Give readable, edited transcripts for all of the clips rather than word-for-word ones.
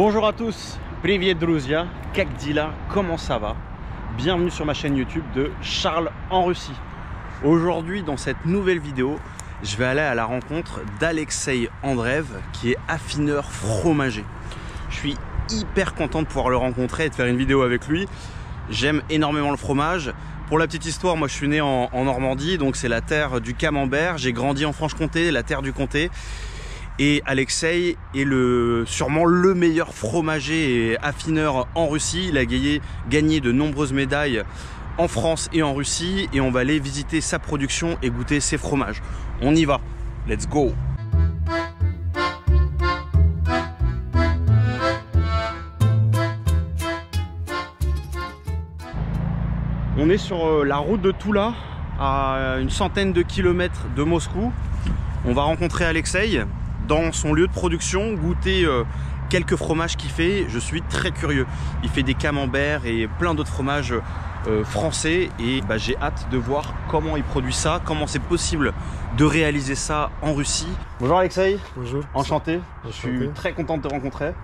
Bonjour à tous, Привет, друзья, как дела, comment ça va? Bienvenue sur ma chaîne YouTube de Charles en Russie. Aujourd'hui, dans cette nouvelle vidéo, je vais aller à la rencontre d'Alexei Andreev, qui est affineur fromager. Je suis hyper content de pouvoir le rencontrer et de faire une vidéo avec lui. J'aime énormément le fromage. Pour la petite histoire, moi je suis né en Normandie, donc c'est la terre du camembert. J'ai grandi en Franche-Comté, la terre du comté. Et Alexei est sûrement le meilleur fromager et affineur en Russie. Il a gagné de nombreuses médailles en France et en Russie. Et on va aller visiter sa production et goûter ses fromages. On y va, let's go! On est sur la route de Toula, à une centaine de kilomètres de Moscou. On va rencontrer Alexei dans son lieu de production, goûter quelques fromages qu'il fait. Je suis très curieux. Il fait des camemberts et plein d'autres fromages français et j'ai hâte de voir comment il produit ça, comment c'est possible de réaliser ça en Russie. Bonjour Alexei. Bonjour. Enchanté. Je suis très content de te rencontrer.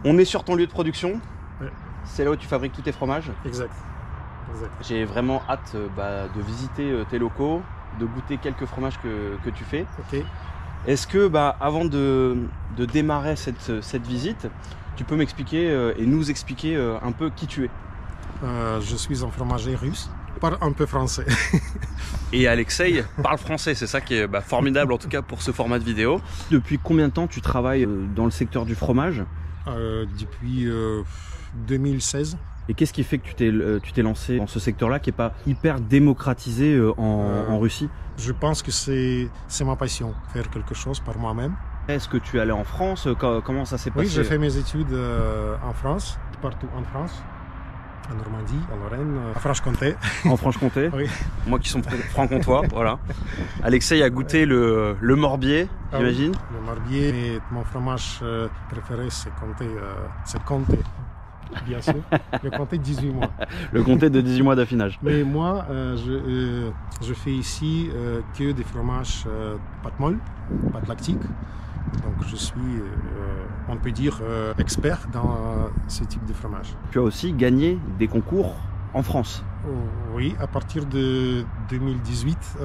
On est sur ton lieu de production. Ouais. C'est là où tu fabriques tous tes fromages. Exact. J'ai vraiment hâte de visiter tes locaux, de goûter quelques fromages que tu fais. Ok. Est-ce que avant de démarrer cette visite, tu peux m'expliquer et nous expliquer un peu qui tu es? Je suis un fromager russe, parle un peu français. Et Alexei parle français, c'est ça qui est formidable en tout cas pour ce format de vidéo. Depuis combien de temps tu travailles dans le secteur du fromage? Depuis 2016. Et qu'est-ce qui fait que tu t'es lancé dans ce secteur-là qui n'est pas hyper démocratisé en Russie? Je pense que c'est ma passion, faire quelque chose par moi-même. Est-ce que tu es allé en France? Comment ça s'est passé? Oui, j'ai fait mes études en France, partout en France. En Normandie, en Lorraine, en Franche-Comté. En Franche-Comté? Oui. Moi qui suis franc-comtois, voilà. Alexei a goûté le morbier, j'imagine? Oui, le morbier, mais mon fromage préféré c'est comté. Bien sûr, le comté de 18 mois. Le comté de 18 mois d'affinage. Mais moi, je fais ici que des fromages pâte molle, pâte lactique. Donc je suis, on peut dire, expert dans ce type de fromage. Tu as aussi gagné des concours en France. Oui, à partir de 2018,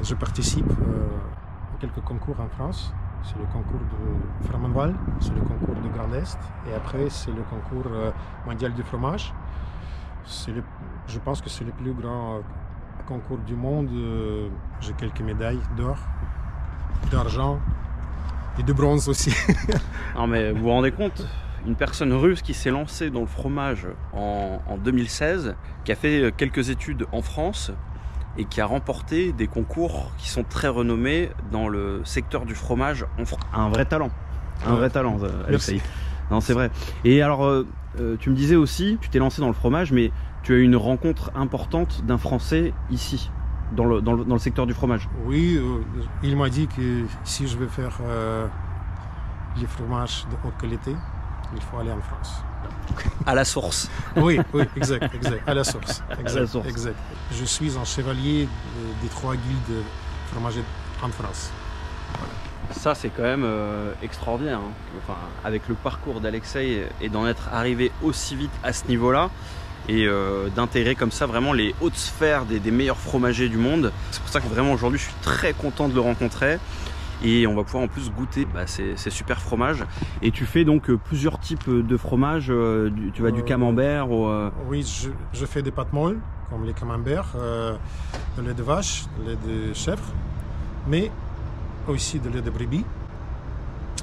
je participe à quelques concours en France. C'est le concours de Fromenval, c'est le concours de Grand Est, et après c'est le concours mondial du fromage. Je pense que c'est le plus grand concours du monde. J'ai quelques médailles d'or, d'argent et de bronze aussi. Non mais vous vous rendez compte, une personne russe qui s'est lancée dans le fromage en 2016, qui a fait quelques études en France, et qui a remporté des concours qui sont très renommés dans le secteur du fromage en France. Un vrai talent, Alexei. Non, c'est vrai. Et alors, tu me disais aussi, tu t'es lancé dans le fromage, mais tu as eu une rencontre importante d'un Français ici, dans le secteur du fromage. Oui, il m'a dit que si je veux faire les fromages de haute qualité, il faut aller en France. À la source. Oui, exact, à la source. Exact. Je suis un chevalier des 3 guildes fromagers en France. Voilà. Ça, c'est quand même extraordinaire. Hein. Enfin, avec le parcours d'Alexei et d'en être arrivé aussi vite à ce niveau-là, et d'intégrer comme ça vraiment les hautes sphères des meilleurs fromagers du monde. C'est pour ça que vraiment aujourd'hui, je suis très content de le rencontrer. Et on va pouvoir en plus goûter ces super fromages. Et tu fais donc plusieurs types de fromages. Tu vas du camembert au... Oui, je fais des pâtes molles, comme les camemberts, de lait de vache, de lait de chèvre, mais aussi de lait de brebis.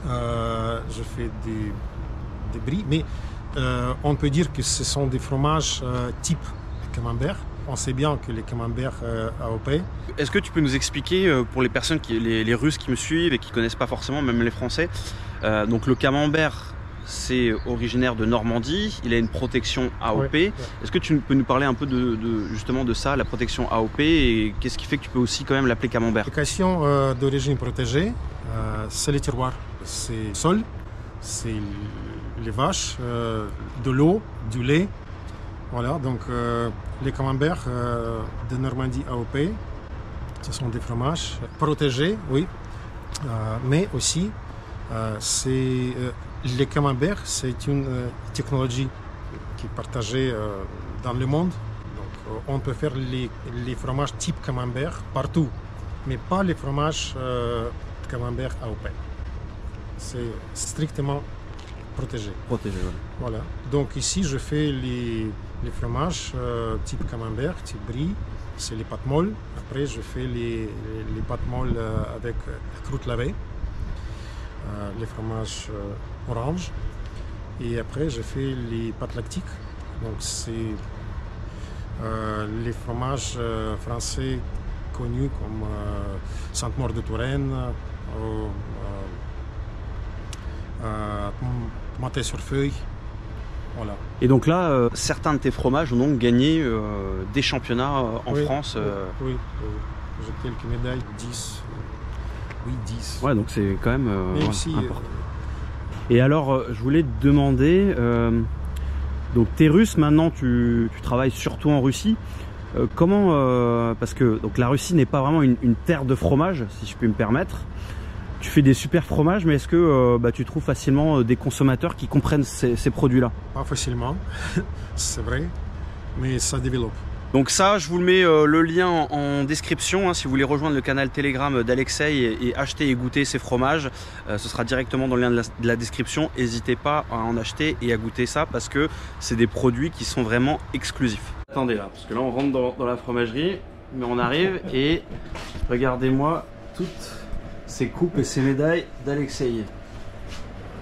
Je fais des brie, mais on peut dire que ce sont des fromages type camembert. On sait bien que les camemberts AOP. Est-ce que tu peux nous expliquer, pour les personnes, les Russes qui me suivent et qui ne connaissent pas forcément, même les Français, donc le camembert, c'est originaire de Normandie, il a une protection AOP. Ouais. Est-ce que tu peux nous parler un peu justement de ça, la protection AOP, et qu'est-ce qui fait que tu peux aussi quand même l'appeler camembert? L'application d'origine protégée, c'est les tiroirs. C'est le sol, c'est les vaches, de l'eau, du lait. Voilà, donc les camemberts de Normandie AOP, ce sont des fromages protégés, oui, mais aussi Les camemberts, c'est une technologie qui est partagée dans le monde. Donc, on peut faire les fromages type camembert partout, mais pas les fromages camembert AOP. C'est strictement protégé. Protégé, ouais. Voilà. Donc ici, je fais les fromages type camembert, type brie. C'est les pâtes molles. Après, je fais les pâtes molles avec croûte lavée. Les fromages orange. Et après, je fais les pâtes lactiques. Donc, c'est les fromages français connus comme Sainte-Maure de Touraine, Maté sur feuille. Voilà. Et donc là, certains de tes fromages ont donc gagné des championnats en France. Oui. J'ai quelques médailles, 10. Oui, 10. Ouais, donc c'est quand même aussi, important. Et alors, je voulais te demander, donc tu es russe maintenant, tu travailles surtout en Russie. Comment, parce que donc, la Russie n'est pas vraiment une terre de fromage, si je puis me permettre. Tu fais des super fromages, mais est-ce que tu trouves facilement des consommateurs qui comprennent ces produits-là? Pas facilement, c'est vrai, mais ça développe. Donc ça, je vous le mets le lien en description, hein, si vous voulez rejoindre le canal Telegram d'Alexei et acheter et goûter ces fromages. Ce sera directement dans le lien de la description. N'hésitez pas à en acheter et à goûter ça parce que c'est des produits qui sont vraiment exclusifs. Attendez là, parce que là on rentre dans la fromagerie, mais on arrive et regardez-moi toutes ces coupes et ces médailles d'Alexei.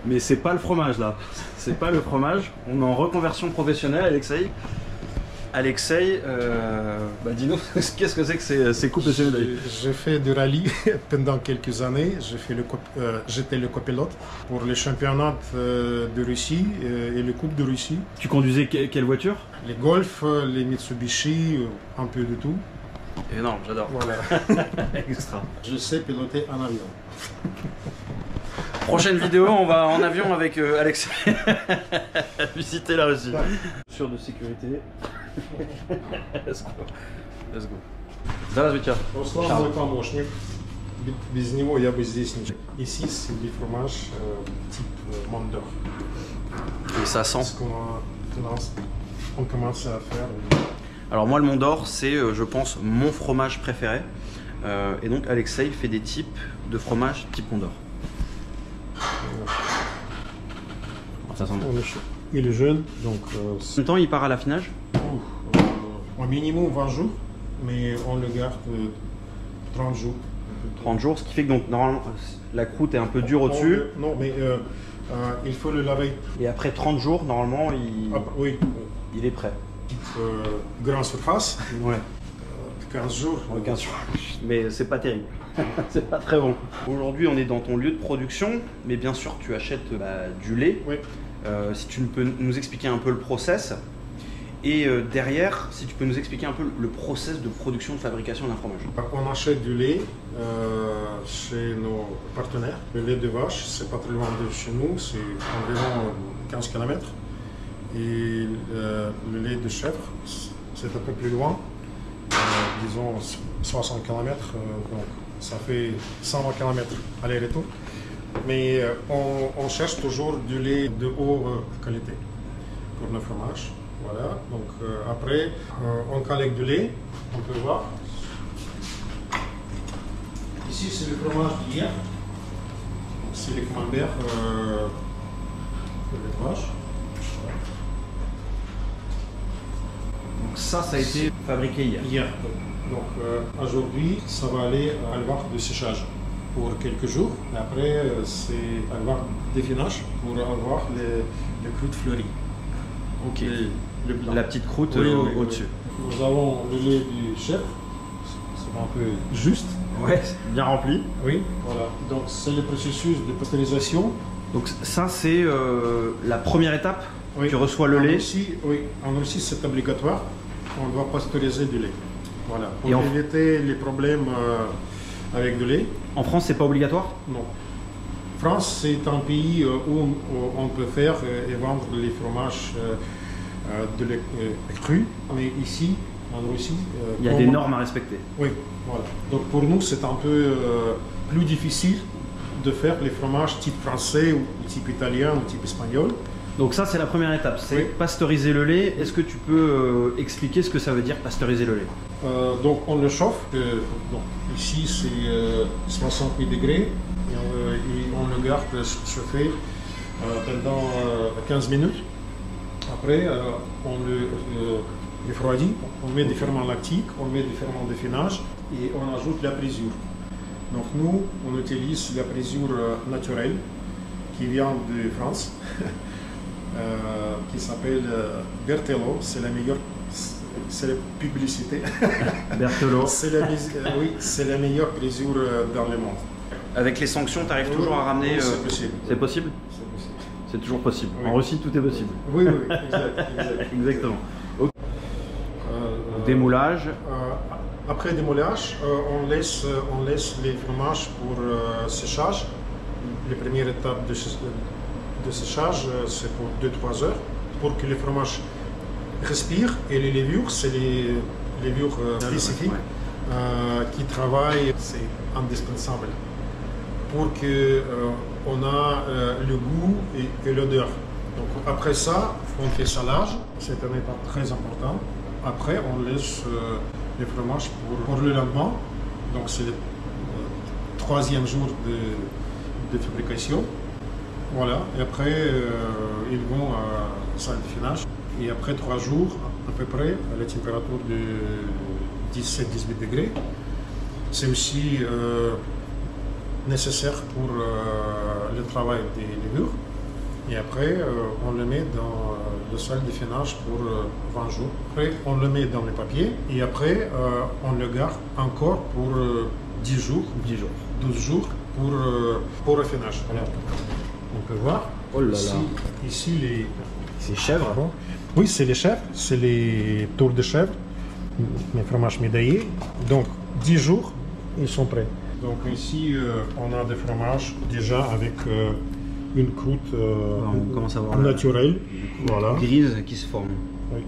Mais c'est pas le fromage là, c'est pas le fromage. On est en reconversion professionnelle, Alexei. Alexei, dis-nous, qu'est-ce que c'est que ces coupes et ces médailles? J'ai fait du rallye pendant quelques années. J'étais le copilote pour les championnats de Russie et les coupes de Russie. Tu conduisais quelle voiture? Les Golf, les Mitsubishi, un peu de tout. Énorme, j'adore. Voilà. Extra. Je sais piloter en avion. Prochaine vidéo, on va en avion avec Alexei visiter la Russie. Sûr de sécurité. Let's go. Let's go. Здравствуйте. Руслан мой помощник. Без него я бы здесь не жил. Ici, c'est des fromages type Mondor. Et ça sent. On commence à faire. Alors moi, le Mont d'Or, c'est, je pense, mon fromage préféré. Et donc Alexei fait des types de fromage type Mont d'Or. Ça sent bon. Il est jeune, donc... En même temps, il part à l'affinage? Au minimum 20 jours, mais on le garde 30 jours. 30 jours, ce qui fait que donc, normalement, la croûte est un peu dure au-dessus. Non, mais il faut le laver. Et après 30 jours, normalement, oui. Il est prêt. Grande surface. Ouais. 15 jours. 15 jours. Mais c'est pas terrible. C'est pas très bon. Aujourd'hui, on est dans ton lieu de production, mais bien sûr, tu achètes du lait. Oui. Si tu peux nous expliquer un peu le process. Et derrière, si tu peux nous expliquer un peu le process de production, de fabrication d'un fromage. On achète du lait chez nos partenaires. Le lait de vache, c'est pas très loin de chez nous, c'est environ 15 km. Et le lait de chèvre, c'est un peu plus loin, disons 60 km, donc ça fait 120 km aller-retour. Mais on cherche toujours du lait de haute qualité pour le fromage. Voilà, donc après on collecte du lait, on peut voir. Ici c'est le fromage d'hier, c'est les camemberts de l'élevage. Donc ça a été fabriqué hier. Hier. Donc aujourd'hui, ça va aller à l'élevage de séchage pour quelques jours. Et après, c'est à l'élevage d'affinage pour avoir les croûtes fleuries. Ok. Le blanc. La petite croûte au-dessus. Nous avons le lait du chèvre. C'est un peu juste. Ouais, bien rempli. Oui, voilà. Donc c'est le processus de pasteurisation. Donc ça c'est la première étape. Oui. Tu reçois le lait. Oui, en Russie c'est obligatoire. On doit pasteuriser du lait. Voilà. Pour Et éviter les problèmes avec du lait. En France c'est pas obligatoire? Non. France c'est un pays où on peut faire et vendre les fromages de lait cru. Mais ici, en Russie, il y a des normes à respecter. Oui, voilà. Donc pour nous c'est un peu plus difficile de faire les fromages type français ou type italien ou type espagnol. Donc ça, c'est la première étape, c'est Oui. pasteuriser le lait. Est-ce que tu peux expliquer ce que ça veut dire pasteuriser le lait? Donc on le chauffe. Donc ici c'est 68 degrés et on le garde chauffer pendant 15 minutes. Après on le refroidit, on met des ferments lactiques, on met des ferments d'affinage et on ajoute la brisure. Donc nous on utilise la brisure naturelle qui vient de France. Qui s'appelle Berthelot, c'est la meilleure, c'est la publicité. Berthelot. Oui, c'est la meilleure brisure dans le monde. Avec les sanctions, tu arrives toujours à ramener... Oui, c'est possible. C'est possible? C'est possible. C'est toujours possible. Oui. En Russie, tout est possible. Oui, oui, exact. Exactement. Okay. Démoulage. Après démoulage, on laisse les fromages pour séchage. La première étape de séchage, c'est pour 2-3 heures, pour que les fromages respirent. Et les levures, c'est les levures spécifiques qui travaillent, c'est indispensable pour qu'on a le goût et l'odeur. Donc après ça, on fait salage, c'est une étape très importante. Après, on laisse les fromages pour le lendemain. Donc c'est le troisième jour de fabrication. Voilà, et après ils vont à la salle de finage. Et après 3 jours, à peu près, à la température de 17-18 degrés, c'est aussi nécessaire pour le travail des levures. Et après, on le met dans la salle de finage pour 20 jours. Après, on le met dans le papier et après, on le garde encore pour 10 jours, 12 jours pour affinage. Voilà. On peut voir. Oh là là. Ici les... C'est chèvre. Oui, c'est les chèvres, c'est les tours de chèvre, les fromages médaillés. Donc 10 jours, ils sont prêts. Donc ici, on a des fromages déjà avec une croûte on commence à voir naturelle, voilà, grise qui se forme. Oui.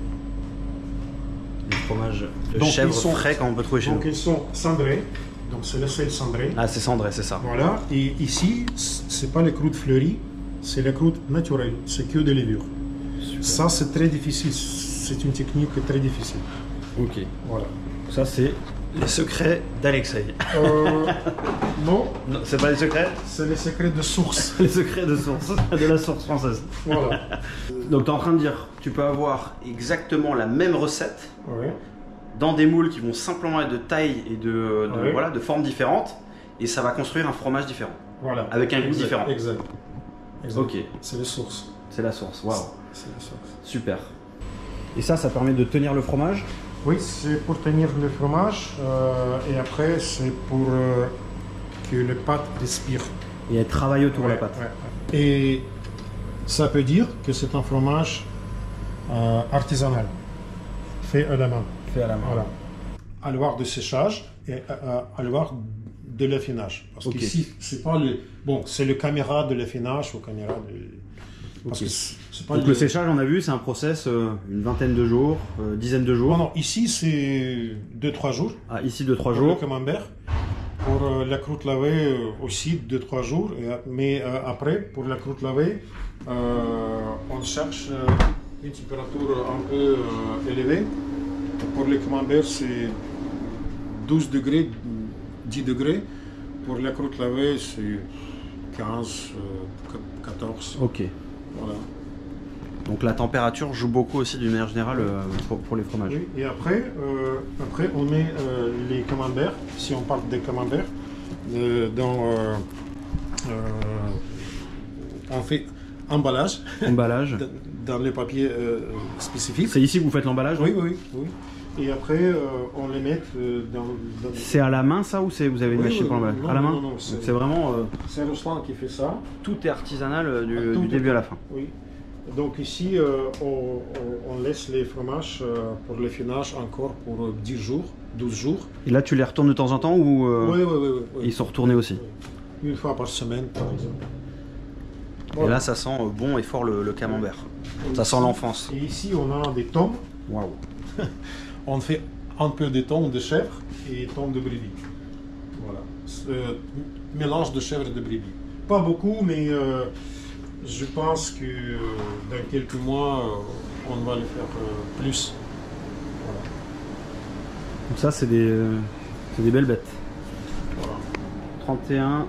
Les fromages de Donc, chèvre ils sont- frais quand on peut trouver chez nous. Donc ils sont cendrés, donc c'est le sel cendré. Ah, c'est cendré, c'est ça. Voilà, et ici, c'est pas les croûtes fleuries, c'est la croûte naturelle, c'est que des levures. Super. Ça, c'est très difficile, c'est une technique très difficile. Ok. Voilà. Ça, c'est les secrets d'Alexei. Non, Non, c'est pas les secrets? c'est les secrets de source. Les secrets de source, de la source française. Voilà. Donc, tu es en train de dire, tu peux avoir exactement la même recette Ouais. dans des moules qui vont simplement être de taille et Ouais. voilà, de formes différentes, et ça va construire un fromage différent. Voilà. Avec un goût différent. Exact. Ok, C'est les sources. c'est la source. Waouh, C'est les sources. super. Et ça permet de tenir le fromage? Oui, c'est pour tenir le fromage et après c'est pour que les pâtes respirent. Et elle travaille autour de la Ouais, pâte. ouais. Et ça peut dire que c'est un fromage artisanal, fait à la main. Fait à la main. Voilà. À l'heure de séchage et à l'heure de l'affinage. Parce Ok. qu'ici, c'est pas le. Bon, c'est le caméra de l'affinage ou caméra de. Parce Ok. que c'est pas Donc le séchage, on a vu, c'est un process, une vingtaine de jours, dizaine de jours. Non, non, ici c'est 2-3 jours. Ah, ici 2-3 Pour le jours. camembert. Pour la croûte lavée aussi 2-3 jours. Mais après, pour la croûte lavée, on cherche une température un peu élevée. Pour le camembert, c'est 12 degrés, 10 degrés. Pour la croûte lavée, c'est 15, 14. Ok. Voilà. Donc la température joue beaucoup aussi d'une manière générale pour les fromages. Oui, et après, on met les camemberts, si on parle des camemberts, on fait emballage Emballage. dans les papiers spécifiques. C'est ici que vous faites l'emballage? Oui, oui, oui. Et après, on les met dans... C'est à la main ça ou vous avez une Oui, machine oui, pour l'emballage? non, À la main? non, non, Donc c'est- c'est vraiment... C'est Ruslan qui fait ça. tout est artisanal Tout du est- début à la fin. Oui. Donc ici, on laisse les fromages pour le finage encore pour 10 jours, 12 jours. Et là tu les retournes de temps en temps ou Oui, oui, oui, oui. ils sont retournés aussi? Une fois par semaine, par exemple. Et là ça sent bon et fort le camembert. Ça sent l'enfance. Et ici, on a des tomes. Waouh. On fait un peu de tomes de chèvre et tomes de brebis. Voilà. Mélange de chèvre et de brebis. pas beaucoup, mais je pense que dans quelques mois, on va le faire plus. Voilà. Donc ça, c'est des belles bêtes. Voilà. 31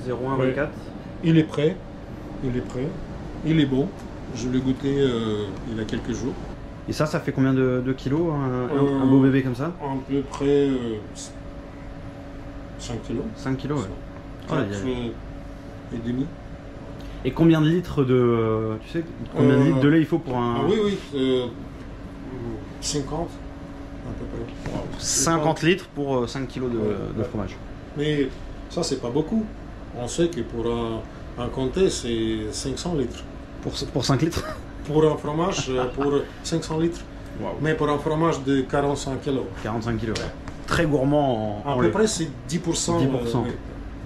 01 24. Il est prêt. Il est prêt. Il est bon. Je l'ai goûté il y a quelques jours. Et ça fait combien de kilos un beau bébé comme ça? À peu près 5 kilos. 5 kilos, ouais. 4 et demi. Et combien de litres de... tu sais, combien de litres de lait il faut pour un... Ah oui, 50 à peu près. Wow. 50 litres pour 5 kilos de fromage. Mais ça, c'est pas beaucoup. On sait que pour un comté, c'est 500 litres. Pour 5 litres? Pour un fromage, pour 500 litres. Wow. Mais pour un fromage de 45 kg. 45 kilos, ouais. Très gourmand en À peu lait. près, c'est 10%. 10%. Oui.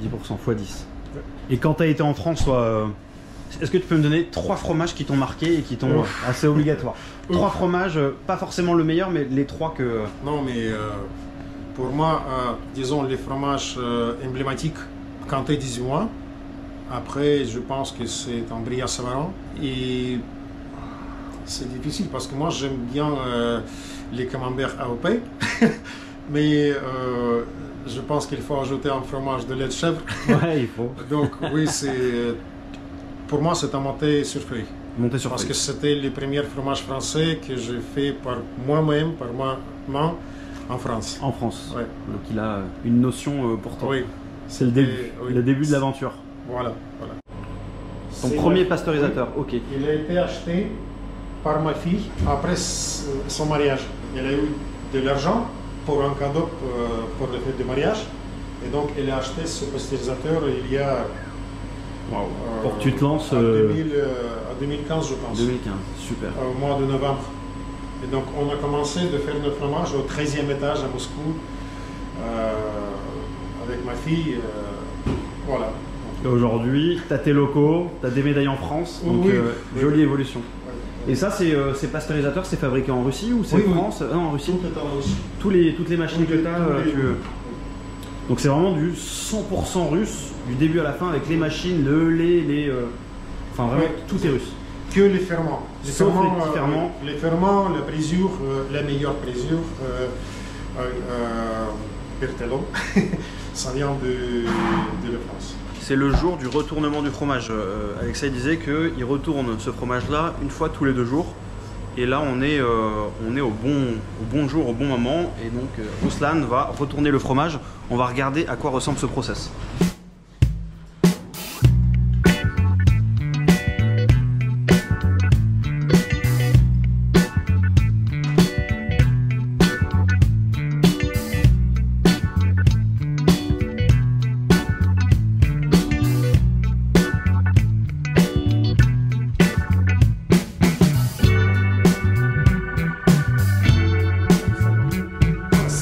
10% x 10. Ouais. Et quand tu as été en France, toi, est-ce que tu peux me donner 3 fromages qui t'ont marqué et qui t'ont assez obligatoire? 3 fromages, pas forcément le meilleur, mais les 3 que... Non, mais pour moi, disons les fromages emblématiques, Comté 18 mois. Après, je pense que c'est un Brillat-Savarin. Et c'est difficile parce que moi, j'aime bien les camemberts AOP. Mais je pense qu'il faut ajouter un fromage de lait de chèvre. Ouais, il faut. Donc, oui, pour moi, c'est un monté sur feuille. Monter sur Parce feuille. que c'était les premiers fromages français que j'ai fait par moi-même, par moi-même, en France. En France. Ouais. Donc il a une notion pour toi. Oui. C'est le début, oui. le début de l'aventure. Voilà. Ton premier pasteurisateur, ok. Il a été acheté par ma fille après son mariage. Elle a eu de l'argent pour un cadeau pour le fête de mariage. Et donc, elle a acheté ce pasteurisateur il y a... Wow. Pour que tu te lances... à 2015, je pense. 2015, super. Au mois de novembre. Et donc, on a commencé de faire le fromage au 13e étage à Moscou. Avec ma fille. Voilà. Et aujourd'hui, tu as tes locaux, tu as des médailles en France, donc jolie évolution. Et ça, ces pasteurisateurs, c'est fabriqué en Russie ou c'est France? Non, en Russie. Tout est en Russie. Toutes les machines que tu as, Donc c'est vraiment du 100% russe, du début à la fin, avec les machines, le lait, enfin vraiment, tout est russe. Que les ferments. Les petits ferments. Les ferments, la présure, la meilleure présure, Berthelot, ça vient de la France. C'est le jour du retournement du fromage. Alexei disait qu'il retourne ce fromage-là une fois tous les 2 jours. Et là, on est au bon jour, au bon moment. Et donc, Ruslan va retourner le fromage. On va regarder à quoi ressemble ce process.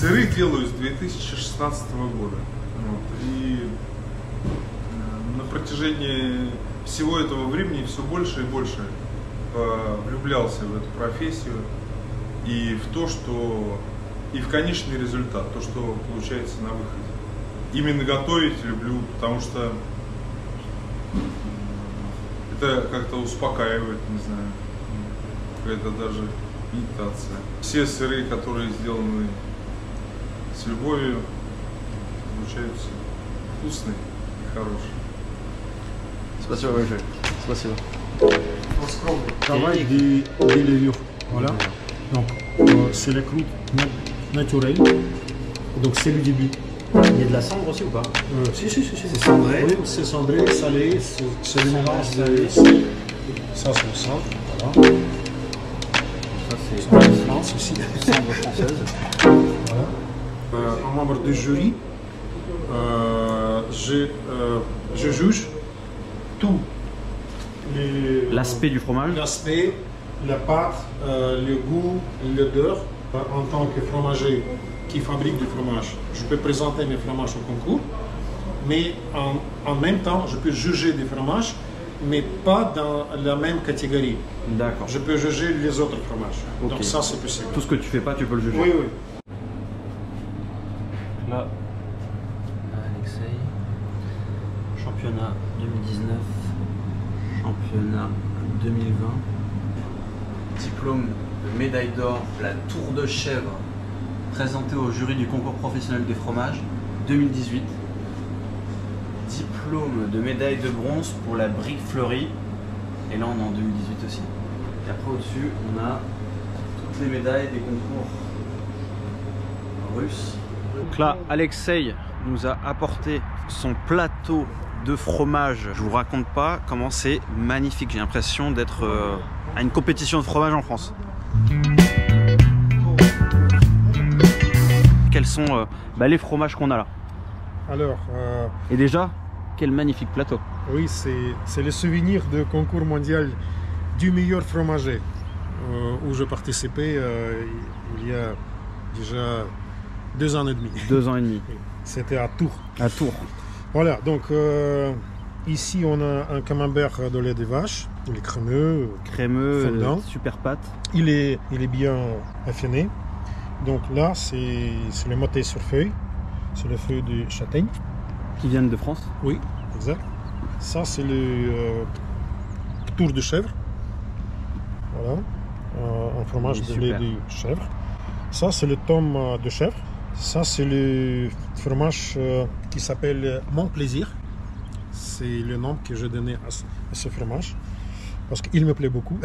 Сыры делаю с 2016 года. Вот. И на протяжении всего этого времени все больше и больше влюблялся в эту профессию и в то, что и в конечный результат, то, что получается на выходе. Именно готовить люблю, потому что это как-то успокаивает, не знаю, это даже медитация. Все сыры, которые сделаны с любовью, получаются вкусные и хорошие. Спасибо большое. Спасибо. Travail des levures. Voilà. Donc, c'est la croûte naturelle. Donc, c'est le début. Il y a de la cendre aussi ou pas? Si. C'est cendré. Oui, c'est cendré, salé. C'est le mélange de... Ça, c'est le cendre. Voilà. Ça, c'est C'est en France aussi. cendre française. Voilà. Un membre du jury, je juge tout. L'aspect du fromage. L'aspect, la pâte, le goût, l'odeur. En tant que fromager qui fabrique du fromage, je peux présenter mes fromages au concours, mais en même temps, je peux juger des fromages, mais pas dans la même catégorie. D'accord. Je peux juger les autres fromages. Ok. Donc ça, c'est possible. Tout ce que tu fais pas, tu peux le juger. Oui. Là, Alexei, championnat 2019, championnat 2020, diplôme de médaille d'or, la Tour de Chèvre, présenté au jury du concours professionnel des fromages 2018, diplôme de médaille de bronze pour la brique fleurie, et là on est en 2018 aussi. Et après au-dessus on a toutes les médailles des concours russes. Donc là Alexei nous a apporté son plateau de fromage. Je vous raconte pas comment c'est magnifique, j'ai l'impression d'être à une compétition de fromage en France. Quels sont les fromages qu'on a là? Alors, Et déjà, quel magnifique plateau. oui, c'est le souvenir du concours mondial du meilleur fromager où je participais il y a déjà 2 ans et demi. 2 ans et demi. C'était à Tours. À Tours. Voilà, donc ici on a un camembert de lait de vache. Il est crémeux. Crémeux, fondant. super pâte. Il est bien affiné. Donc là, c'est le motet sur feuille. C'est le feuille de châtaigne. Qui viennent de France. Oui, exact. Ça, c'est le tour de chèvre. Voilà. Un fromage de lait de chèvre. Ça, c'est le tome de chèvre. Ça, c'est le fromage qui s'appelle Mon Plaisir. C'est le nom que j'ai donné à ce fromage. Parce qu'il me plaît beaucoup.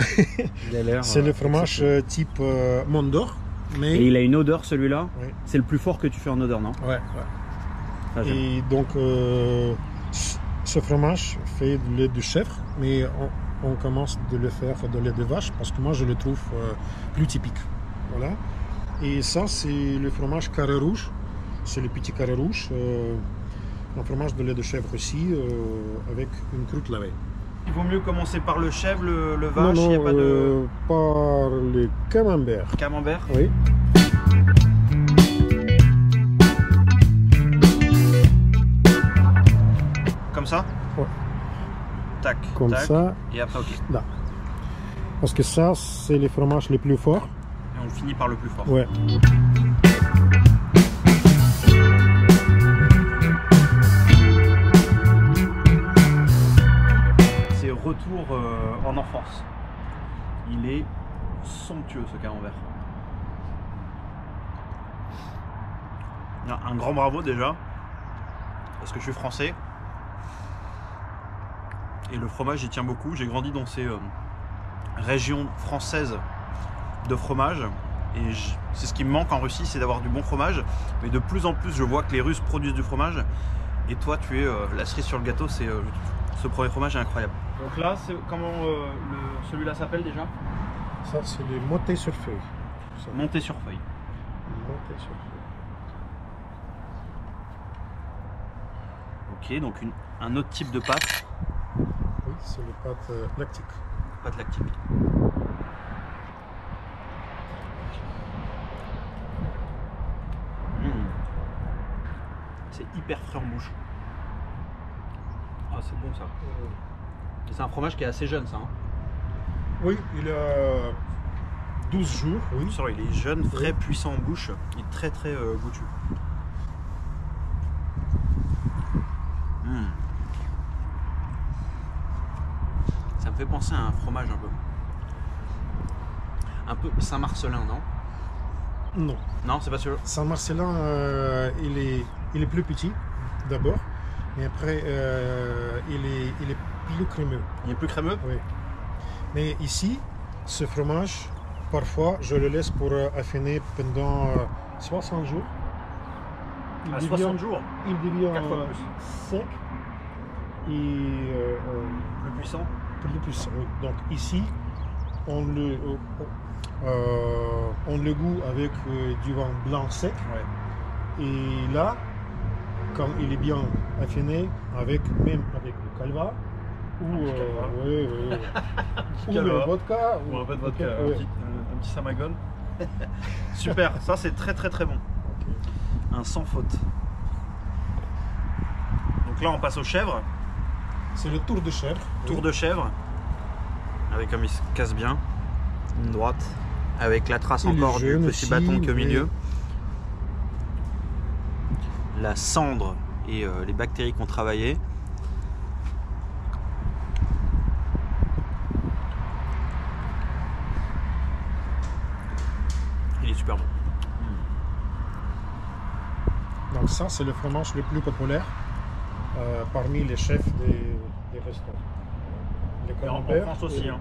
C'est le fromage type Monde d'Or. Mais... Et il a une odeur celui-là. Oui. C'est le plus fort que tu fais en odeur, non? Ouais. Ah, Et donc, ce fromage fait du lait de chèvre, mais on commence de le faire de lait de vache parce que moi je le trouve plus typique. Voilà. Et ça, c'est le fromage carré rouge. C'est le petit carré rouge. Un fromage de lait de chèvre aussi, avec une croûte lavée. Il vaut mieux commencer par le chèvre, le vache, Non, il n'y a pas de... par le camembert. Camembert. Oui. Comme ça? Ouais. Tac, Comme tac. ça. Et après, ok. Là. Parce que ça, c'est les fromages les plus forts. Et on finit par le plus fort. Ouais. C'est retour en enfance. Il est somptueux ce camembert. Un grand bravo déjà, parce que je suis français. Et le fromage il tient beaucoup. J'ai grandi dans ces régions françaises de fromage. Et c'est ce qui me manque en Russie, c'est d'avoir du bon fromage. Mais de plus en plus, je vois que les Russes produisent du fromage. Et toi, tu es la cerise sur le gâteau. C'est ce premier fromage est incroyable. Donc là, comment celui-là s'appelle déjà? Ça, c'est le motet sur feuille. Ça. Monté sur feuille. Motet sur feuille. Ok, donc un autre type de pâte. Oui, c'est les pâtes lactiques. Pâte lactique. C'est hyper frais en bouche. Ah, c'est bon ça. C'est un fromage qui est assez jeune, ça. Hein. Oui, il a 12 jours. Oui. Il est jeune, frais, puissant en bouche. Il est très très goûtu. Ça me fait penser à un fromage un peu Saint-Marcelin, non? Non. Non, c'est pas sûr. Saint-Marcelin, il est plus petit d'abord, mais après il est plus crémeux. Il est plus crémeux? Oui. Mais ici, ce fromage, parfois, je le laisse pour affiner pendant 60 jours. À 60 jours? Il devient 4 fois plus. sec et Plus puissant? plus puissant. Oui. Donc ici, on le goûte avec du vin blanc sec. Ouais. Et là, quand il est bien affiné, même avec le calva, ou le vodka, ou un peu de vodka, ouais. un petit samagon. Super, ça c'est très très très bon. Un sans faute. Donc là on passe aux chèvres. C'est le tour de chèvre. Tour de chèvre. Avec comme il se casse bien. Une droite. Avec la trace encore du petit bâton qui est au milieu. La cendre et les bactéries qu'on travaillait. super bon. Donc ça, c'est le fromage le plus populaire parmi les chefs des restaurants. Les Et en camemberts France aussi. et- Hein.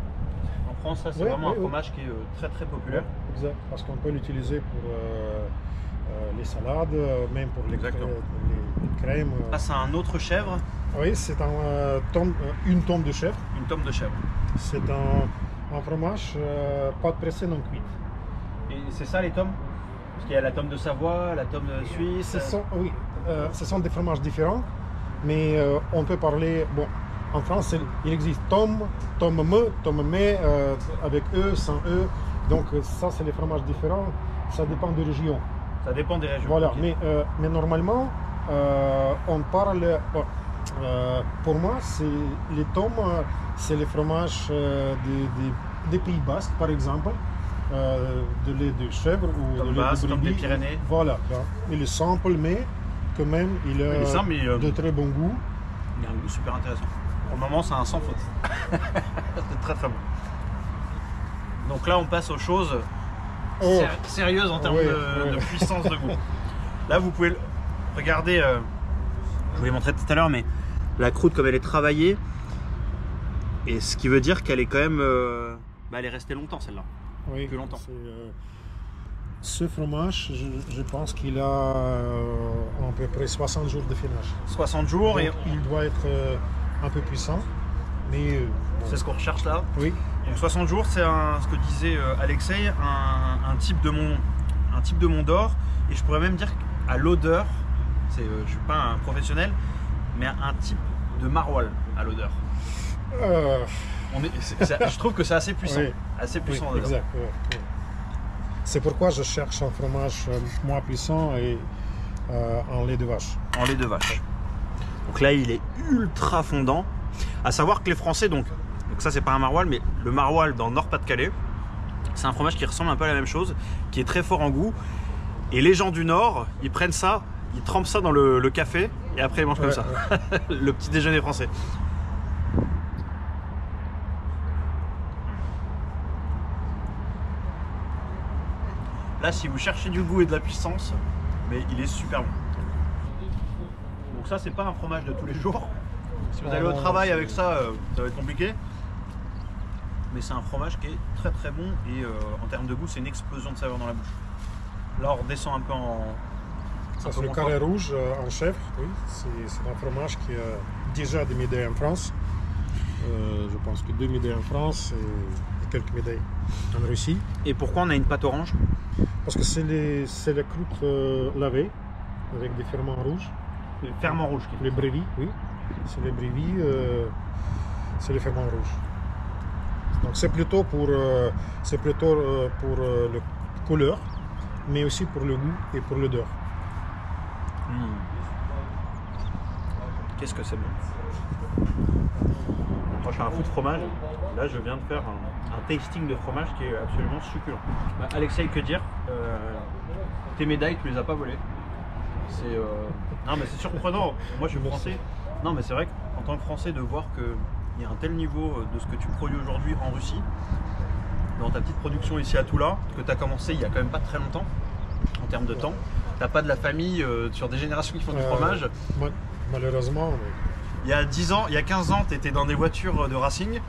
En France, ça c'est Ouais, vraiment ouais, un fromage qui est très très populaire. Exact, parce qu'on peut l'utiliser pour les salades, même pour les Exactement. crèmes. Là, c'est un autre chèvre, Oui, c'est une tombe de chèvre. une tome de chèvre. C'est un fromage pâte pressée non cuite. Et c'est ça les tomes? Parce qu'il y a la tome de Savoie, la tome suisse. Ce sont des fromages différents, mais on peut parler. Bon, en France, il existe tome me, avec E, sans E. Donc ça, c'est des fromages différents. Ça dépend des régions. Ça dépend des régions. Voilà, Ok. mais normalement, on parle. Pour moi, les tomes, c'est les fromages des Pays Basques, par exemple, de lait de chèvre ou Comme de lait Basque, de comme des brebis. Pyrénées. Voilà, il est simple, mais quand même, il Il est a simple, mais de très bon goût. il a un goût super intéressant. Pour le moment, c'est un sans faute. C'est très très bon. Donc là, on passe aux choses Oh, sérieuses en termes Ouais, de ouais. puissance de goût. Là, vous pouvez regarder, je vous l'ai montré tout à l'heure, mais la croûte comme elle est travaillée, et ce qui veut dire qu'elle est quand même, elle est restée longtemps celle-là. oui, plus longtemps. Ce fromage, je pense qu'il a à peu près 60 jours de finage. 60 jours, et Donc, il doit être un peu puissant, mais c'est ce qu'on recherche là. oui. Donc 60 jours, c'est ce que disait Alexei, un type de mont d'or, et je pourrais même dire qu'à l'odeur, je ne suis pas un professionnel, mais un type de maroilles à l'odeur. Je trouve que c'est assez puissant, Oui. assez Oui, puissant en odeur. exact. Oui. C'est pourquoi je cherche un fromage moins puissant et en lait de vache. En lait de vache. Donc là, il est ultra fondant. À savoir que les Français, donc ça c'est pas un maroilles, mais le maroilles dans le Nord-Pas-de-Calais, c'est un fromage qui ressemble un peu à la même chose, qui est très fort en goût. Et les gens du Nord, ils prennent ça, ils trempent ça dans le café et après ils mangent comme Ouais, ça. Le petit déjeuner français. Là, si vous cherchez du goût et de la puissance, mais il est super bon. Donc ça, c'est pas un fromage de tous les jours. Si vous allez au travail avec ça, ça va être compliqué. Mais c'est un fromage qui est très très bon et en termes de goût, c'est une explosion de saveur dans la bouche. Là, on redescend un peu en... Ça, c'est le carré rouge en chèvre. Oui, c'est un fromage qui a déjà des médailles en France. Je pense que 2 médailles en France et quelques médailles en Russie. Et pourquoi on a une pâte orange? Parce que c'est la croûte lavée avec des ferments rouges. Le ferment rouge. Les brévis, oui. C'est les brévis, c'est les ferments rouges. Donc c'est plutôt pour le couleur, mais aussi pour le goût et pour l'odeur. Qu'est-ce que c'est bon. Moi, je suis un fou de fromage. Là, je viens de faire un tasting de fromage qui est absolument succulent. Alexei, que dire? Tes médailles, tu les as pas volées. Non, mais c'est surprenant. Moi, je suis français. Non, mais c'est vrai qu'en tant que Français, de voir qu'il y a un tel niveau de ce que tu produis aujourd'hui en Russie, dans ta petite production ici à Toula, que tu as commencé il y a quand même pas très longtemps, en termes de temps. T'as pas de la famille sur des générations qui font du fromage. Malheureusement. Mais... Il y a 10 ans, il y a 15 ans, tu étais dans des voitures de racing.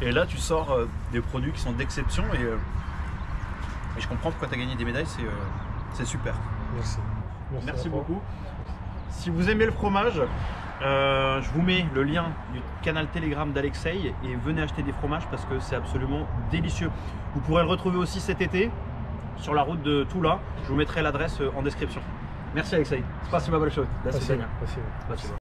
Et là, tu sors des produits qui sont d'exception. Et je comprends pourquoi tu as gagné des médailles, c'est super. Merci. Merci beaucoup. Si vous aimez le fromage, je vous mets le lien du canal Telegram d'Alexei et venez acheter des fromages parce que c'est absolument délicieux. Vous pourrez le retrouver aussi cet été sur la route de Toula. Je vous mettrai l'adresse en description. Merci Alexei. Спасибо большое. До свидания. Спасибо.